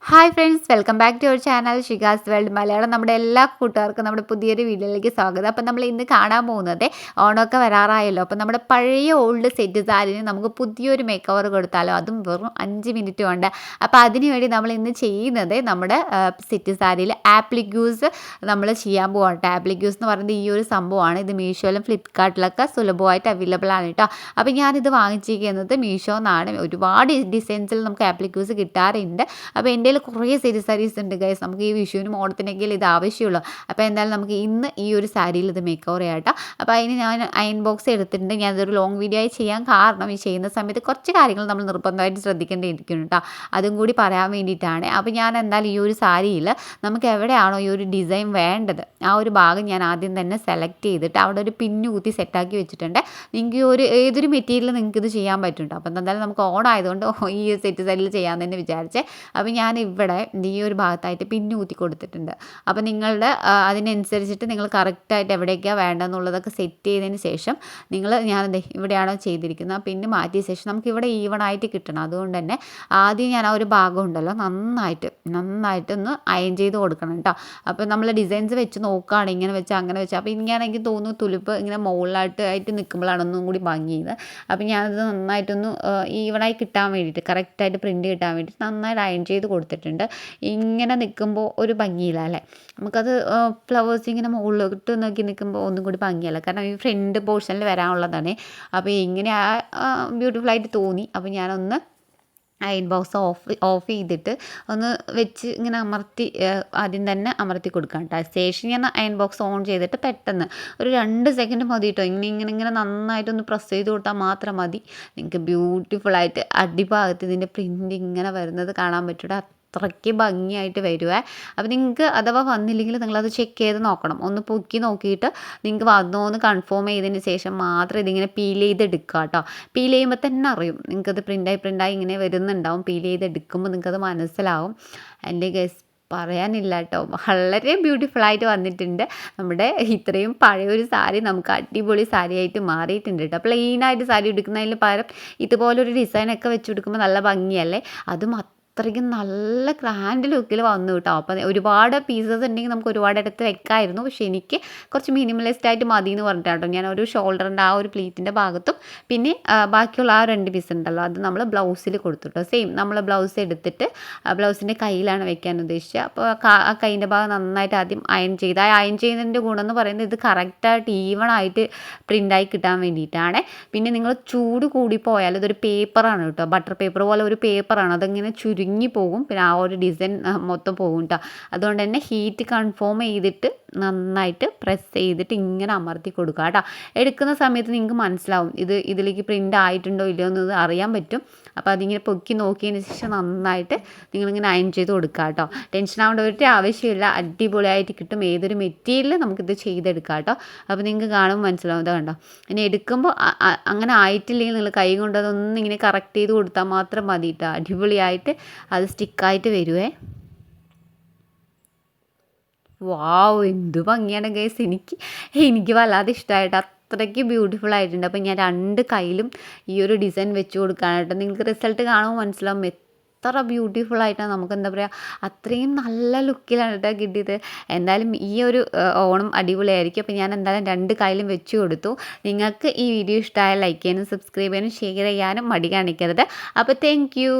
Hi friends, welcome back to our channel ഷിഗാസ് world Malayalam. നമ്മുടെ എല്ലാ കൂട്ടുകാർക്കും നമ്മുടെ പുതിയൊരു വീഡിയോയിലേക്ക് സ്വാഗതം. അപ്പം നമ്മൾ ഇന്ന് കാണാൻ പോകുന്നത് ഓണമൊക്കെ വരാറായല്ലോ. അപ്പം നമ്മുടെ പഴയ ഓൾഡ് സെറ്റ് സാരിന് നമുക്ക് പുതിയൊരു മേക്ക് ഓവർ കൊടുത്താലോ, അതും വെറും 5 മിനിറ്റ് കൊണ്ട്. അപ്പോൾ അതിനുവേണ്ടി നമ്മൾ ഇന്ന് ചെയ്യുന്നത് നമ്മുടെ സെറ്റ് സാരിയിൽ ആപ്ലിക്യൂസ് നമ്മൾ ചെയ്യാൻ പോവാണ്. ആപ്ലിക്യൂസ് എന്ന് പറയുന്നത് ഈ ഒരു സംഭവമാണ്. ഇത് മീഷോയിലും ഫ്ലിപ്കാർട്ടിലൊക്കെ സുലഭമായിട്ട് അവൈലബിൾ ആണ് കേട്ടോ. അപ്പോൾ ഞാനിത് വാങ്ങിച്ചിരിക്കുന്നത് മീഷോ എന്നാണ്. ഒരുപാട് ഡിസൈൻസിൽ നമുക്ക് ആപ്ലിക്യൂസ് കിട്ടാറുണ്ട്. അപ്പോൾ എൻ്റെ കുറേ സാരീസ് ഉണ്ട് ഗൈസ്. നമുക്ക് ഈ വിഷുവിനും ഓണത്തിനൊക്കെ ഇത് ആവശ്യമുള്ളൂ. അപ്പോൾ എന്തായാലും നമുക്ക് ഇന്ന് ഈ ഒരു സാരിയിൽ ഇത് മേക്ക് ഓവർ ചെയ്യാം കേട്ടോ. അപ്പോൾ അതിന് ഞാൻ അയൺ ബോക്സ് എടുത്തിട്ടുണ്ട്. ഞാനതൊരു ലോങ് വീഡിയോ ആയി ചെയ്യാൻ കാരണം ഈ ചെയ്യുന്ന സമയത്ത് കുറച്ച് കാര്യങ്ങൾ നമ്മൾ നിർബന്ധമായിട്ട് ശ്രദ്ധിക്കേണ്ടിയിരിക്കുന്നു കേട്ടോ. അതും കൂടി പറയാൻ വേണ്ടിയിട്ടാണ്. അപ്പോൾ ഞാൻ എന്തായാലും ഈ ഒരു സാരിയിൽ നമുക്ക് എവിടെയാണോ ഈ ഒരു ഡിസൈൻ വേണ്ടത് ആ ഒരു ഭാഗം ഞാൻ ആദ്യം തന്നെ സെലക്ട് ചെയ്തിട്ട് അവിടെ ഒരു പിന്നു കുത്തി സെറ്റാക്കി വെച്ചിട്ടുണ്ട്. നിങ്ങൾക്ക് ഏതൊരു മെറ്റീരിയൽ നിങ്ങൾക്ക് ഇത് ചെയ്യാൻ പറ്റും. അപ്പോൾ എന്തായാലും നമുക്ക് ഓണായതുകൊണ്ട് ഈ സെറ്റ് സാരിയിൽ ചെയ്യാൻ തന്നെ വിചാരിച്ചേ. അപ്പോൾ ഞാൻ ഇവിടെ ഈ ഒരു ഭാഗത്തായിട്ട് പിന്നു കുത്തി കൊടുത്തിട്ടുണ്ട്. അപ്പോൾ നിങ്ങളുടെ അതിനനുസരിച്ചിട്ട് നിങ്ങൾ കറക്റ്റായിട്ട് എവിടേക്കാണ് വേണ്ടതെന്നുള്ളതൊക്കെ സെറ്റ് ചെയ്തതിന് ശേഷം ഞാനെന്ത് ഇവിടെയാണോ ചെയ്തിരിക്കുന്നത് പിന്നെ മാറ്റിയ ശേഷം നമുക്ക് ഇവിടെ ഈവണായിട്ട് കിട്ടണം. അതുകൊണ്ട് തന്നെ ആദ്യം ഞാൻ ആ ഒരു ഭാഗം ഉണ്ടല്ലോ നന്നായിട്ടൊന്ന് അയൺ ചെയ്ത് കൊടുക്കണം കേട്ടോ. അപ്പോൾ നമ്മൾ ഡിസൈൻസ് വെച്ച് നോക്കുകയാണ്, ഇങ്ങനെ വെച്ച് അങ്ങനെ വെച്ച്. അപ്പോൾ ഇങ്ങനെ എനിക്ക് തോന്നുന്നു തുലിപ്പ് ഇങ്ങനെ മുകളിലായിട്ട് നിൽക്കുമ്പോഴാണ് ഒന്നും കൂടി ഭംഗിയത്. അപ്പോൾ ഞാനത് നന്നായിട്ടൊന്ന് ഈവണായി കിട്ടാൻ വേണ്ടിയിട്ട് കറക്റ്റായിട്ട് പ്രിൻറ്റ് കിട്ടാൻ വേണ്ടിയിട്ട് നന്നായിട്ട് അയൺ ചെയ്ത് കൊടുത്തിട്ടുണ്ട്. ഇങ്ങനെ നിൽക്കുമ്പോൾ ഒരു ഭംഗിയില്ല അല്ലേ. നമുക്കത് ഫ്ലവേഴ്സ് ഇങ്ങനെ മുകളിലോട്ട് നോക്കി നിൽക്കുമ്പോൾ ഒന്നും കൂടി ഭംഗിയല്ല. കാരണം ഈ ഫ്രണ്ട് പോർഷനിൽ വരാനുള്ളതാണ്. അപ്പോൾ ഇങ്ങനെ ബ്യൂട്ടിഫുള്ളായിട്ട് തോന്നി. അപ്പോൾ ഞാനൊന്ന് അയൺ ബോക്സ് ഓഫ് ചെയ്തിട്ട് ഒന്ന് വെച്ച് ഇങ്ങനെ ആദ്യം തന്നെ അമർത്തി കൊടുക്കാം കേട്ടോ. ശേഷം ഞാൻ അയൺ ബോക്സ് ഓൺ ചെയ്തിട്ട് പെട്ടെന്ന് ഒരു 2 സെക്കൻഡ് മതി കേട്ടോ. ഇങ്ങനെ നന്നായിട്ടൊന്ന് പ്രസ് ചെയ്ത് കൊടുത്താൽ മാത്രം മതി. നിങ്ങൾക്ക് ബ്യൂട്ടിഫുള്ളായിട്ട് അടിഭാഗത്ത് ഇതിൻ്റെ പ്രിൻ്റ് ഇങ്ങനെ വരുന്നത് കാണാൻ പറ്റൂടെ. അത്രയ്ക്ക് ഭംഗിയായിട്ട് വരുവേ. അപ്പോൾ നിങ്ങൾക്ക് അഥവാ വന്നില്ലെങ്കിൽ നിങ്ങളത് ചെക്ക് ചെയ്ത് നോക്കണം. ഒന്ന് പൊക്കി നോക്കിയിട്ട് നിങ്ങൾക്ക് വന്നോ എന്ന് കൺഫേം ചെയ്തതിന് ശേഷം മാത്രം ഇതിങ്ങനെ പീൽ ചെയ്തെടുക്കുക കേട്ടോ. പീൽ ചെയ്യുമ്പോൾ തന്നെ അറിയും നിങ്ങൾക്കത് പ്രിൻ്റായി ഇങ്ങനെ വരുന്നുണ്ടാവും. പീൽ ചെയ്തെടുക്കുമ്പോൾ നിങ്ങൾക്കത് മനസ്സിലാവും. എൻ്റെ ഗസ് പറയാനില്ല കേട്ടോ, വളരെ ബ്യൂട്ടിഫുള്ളായിട്ട് വന്നിട്ടുണ്ട്. നമ്മുടെ ഇത്രയും പഴയൊരു സാരി നമുക്ക് അടിപൊളി സാരിയായിട്ട് മാറിയിട്ടുണ്ട് കേട്ടോ. പ്ലെയിനായിട്ട് സാരി എടുക്കുന്നതിന് പകരം ഇതുപോലൊരു ഡിസൈനൊക്കെ വെച്ച് കൊടുക്കുമ്പോൾ നല്ല ഭംഗിയല്ലേ. അതും അത്രയ്ക്കും നല്ല ഗ്രാൻഡ് ലുക്കിൽ വന്നു കേട്ടോ. അപ്പം ഒരുപാട് പീസസ് ഉണ്ടെങ്കിൽ നമുക്ക് ഒരുപാട് എടുത്ത് വെക്കാമായിരുന്നു. പക്ഷേ എനിക്ക് കുറച്ച് മിനിമലിസ്റ്റ് ആയിട്ട് മതി എന്ന് പറഞ്ഞിട്ടാട്ടോ ഞാൻ ഒരു ഷോൾഡറിൻ്റെ ആ ഒരു പ്ലീറ്റിൻ്റെ ഭാഗത്തും പിന്നെ ബാക്കിയുള്ള ആ 2 പീസ് ഉണ്ടല്ലോ അത് നമ്മൾ ബ്ലൗസിൽ കൊടുത്തു കേട്ടോ. സെയിം നമ്മൾ ബ്ലൗസ് എടുത്തിട്ട് ബ്ലൗസിൻ്റെ കയ്യിലാണ് വെക്കാൻ ഉദ്ദേശിച്ചത്. അപ്പോൾ ആ കൈൻ്റെ ഭാഗം നന്നായിട്ട് ആദ്യം അയൺ ചെയ്ത് ആ അയൺ ചെയ്യുന്നതിൻ്റെ ഗുണം എന്ന് പറയുന്നത് ഇത് കറക്റ്റായിട്ട് ഈവണായിട്ട് പ്രിൻ്റായി കിട്ടാൻ വേണ്ടിയിട്ടാണ്. പിന്നെ നിങ്ങൾ ചൂട് കൂടിപ്പോയാൽ ഇതൊരു പേപ്പറാണ് കേട്ടോ, ബട്ടർ പേപ്പർ പോലെ ഒരു പേപ്പറാണ്. അതങ്ങനെ പോകും. പിന്നെ ആ ഒരു ഡിസൈൻ മൊത്തം പോകും കേട്ടോ. അതുകൊണ്ട് തന്നെ ഹീറ്റ് കൺഫേം ചെയ്തിട്ട് നന്നായിട്ട് പ്രസ് ചെയ്തിട്ട് ഇങ്ങനെ അമർത്തി കൊടുക്കുക കേട്ടോ. എടുക്കുന്ന സമയത്ത് നിങ്ങൾക്ക് മനസ്സിലാവും ഇതിലേക്ക് പ്രിൻ്റ് ആയിട്ടുണ്ടോ ഇല്ലയോ എന്നത് അറിയാൻ പറ്റും. അപ്പോൾ അതിങ്ങനെ പൊക്കി നോക്കിയതിന് ശേഷം നന്നായിട്ട് നിങ്ങളിങ്ങനെ അയൺ ചെയ്ത് കൊടുക്കുക കേട്ടോ. ടെൻഷൻ ആവേണ്ട ഒരു ആവശ്യമില്ല, അടിപൊളിയായിട്ട് കിട്ടും. ഏതൊരു മെറ്റീരിയൽ നമുക്കിത് ചെയ്തെടുക്കാം കേട്ടോ. അപ്പോൾ നിങ്ങൾക്ക് കാണുമ്പോൾ മനസ്സിലാവും. ഇത് കണ്ടോ, ഇനി എടുക്കുമ്പോൾ അങ്ങനെ ആയിട്ടില്ലെങ്കിൽ നിങ്ങൾ കൈ കൊണ്ട് അതൊന്നും ഇങ്ങനെ കറക്റ്റ് ചെയ്ത് കൊടുത്താൽ മാത്രം മതി കേട്ടോ. അടിപൊളിയായിട്ട് അത് സ്റ്റിക്കായിട്ട് വരുവേ. വാവ്, എന്ത് ഭംഗിയാണ് ഗൈസ്. എനിക്ക് വല്ലാതെ ഇഷ്ടമായിട്ട് അത്രയ്ക്ക് ബ്യൂട്ടിഫുൾ ആയിട്ടുണ്ട്. അപ്പം ഞാൻ 2 കയ്യിലും ഈ ഒരു ഡിസൈൻ വെച്ച് കൊടുക്കാനായിട്ട് നിങ്ങൾക്ക് റിസൾട്ട് കാണുമ്പോൾ മനസ്സിലാവും എത്ര ബ്യൂട്ടിഫുൾ ആയിട്ടാണ്. നമുക്ക് എന്താ പറയുക, അത്രയും നല്ല ലുക്കിലാണ് കേട്ടോ കിട്ടിയത്. എന്തായാലും ഈ ഒരു ഓണം അടിപൊളിയായിരിക്കും. അപ്പോൾ ഞാൻ എന്തായാലും 2 കയ്യിലും വെച്ച് കൊടുത്തു. നിങ്ങൾക്ക് ഈ വീഡിയോ ഇഷ്ടമായാൽ ലൈക്ക് ചെയ്യാനും സബ്സ്ക്രൈബ് ചെയ്യാനും ഷെയർ ചെയ്യാനും മടി കാണിക്കരുത്. അപ്പോൾ താങ്ക് യു.